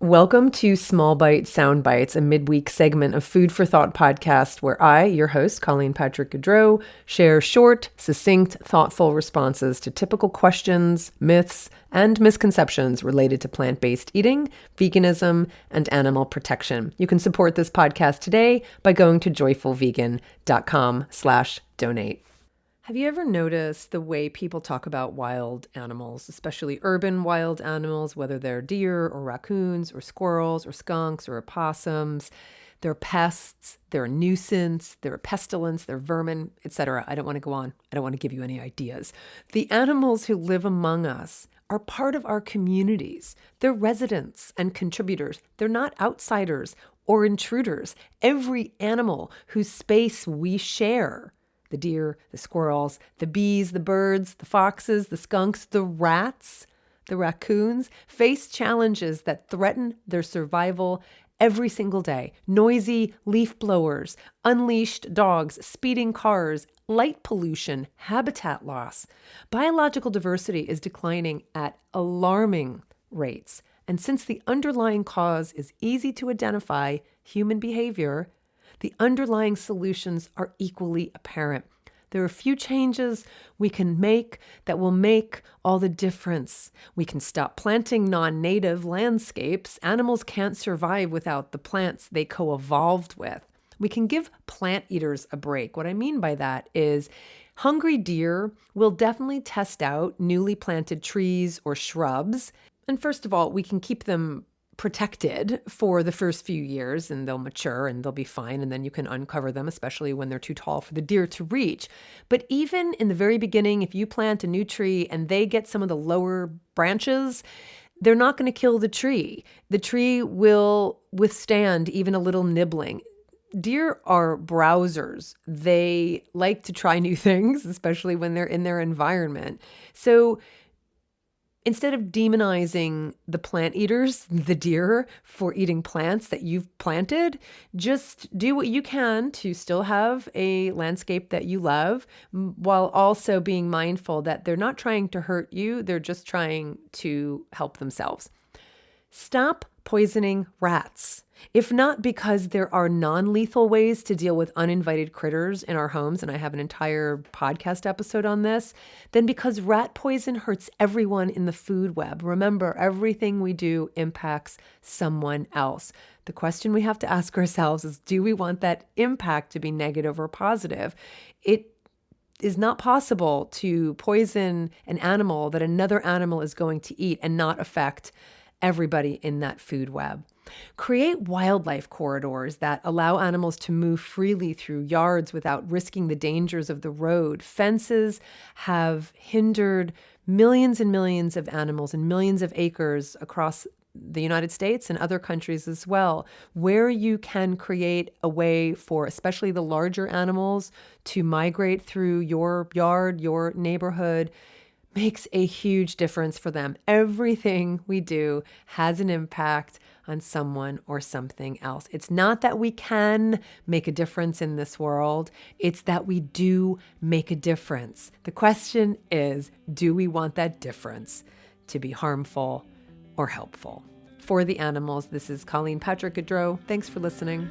Welcome to Small Bite Sound Bites, a midweek segment of Food for Thought podcast where I, your host, Colleen Patrick-Goudreau, share short, succinct, thoughtful responses to typical questions, myths, and misconceptions related to plant-based eating, veganism, and animal protection. You can support this podcast today by going to joyfulvegan.com/donate. Have you ever noticed the way people talk about wild animals, especially urban wild animals, whether they're deer or raccoons or squirrels or skunks or opossums? They're pests, they're a nuisance, they're a pestilence, they're vermin, etc. I don't want to go on. I don't want to give you any ideas. The animals who live among us are part of our communities. They're residents and contributors. They're not outsiders or intruders. Every animal whose space we share, the deer, the squirrels, the bees, the birds, the foxes, the skunks, the rats, the raccoons, face challenges that threaten their survival every single day. Noisy leaf blowers, unleashed dogs, speeding cars, light pollution, habitat loss. Biological diversity is declining at alarming rates. And since the underlying cause is easy to identify, human behavior, the underlying solutions are equally apparent. There are a few changes we can make that will make all the difference. We can stop planting non-native landscapes. Animals can't survive without the plants they co-evolved with. We can give plant eaters a break. What I mean by that is hungry deer will definitely test out newly planted trees or shrubs. And first of all, we can keep them protected for the first few years and they'll mature and they'll be fine. And then you can uncover them, especially when they're too tall for the deer to reach. But even in the very beginning, if you plant a new tree and they get some of the lower branches, they're not going to kill the tree. The tree will withstand even a little nibbling. Deer are browsers. They like to try new things, especially when they're in their environment. So instead of demonizing the plant eaters, the deer, for eating plants that you've planted, just do what you can to still have a landscape that you love, while also being mindful that they're not trying to hurt you. They're just trying to help themselves. Stop poisoning rats. If not because there are non-lethal ways to deal with uninvited critters in our homes, and I have an entire podcast episode on this, then because rat poison hurts everyone in the food web. Remember, everything we do impacts someone else. The question we have to ask ourselves is, do we want that impact to be negative or positive? It is not possible to poison an animal that another animal is going to eat and not affect everybody in that food web. Create wildlife corridors that allow animals to move freely through yards without risking the dangers of the road. Fences have hindered millions and millions of animals and millions of acres across the United States and other countries as well, where you can create a way for especially the larger animals to migrate through your yard, your neighborhood, makes a huge difference for them. Everything we do has an impact on someone or something else. It's not that we can make a difference in this world. It's that we do make a difference. The question is, do we want that difference to be harmful or helpful? For the animals, this is Colleen Patrick-Goudreau. Thanks for listening.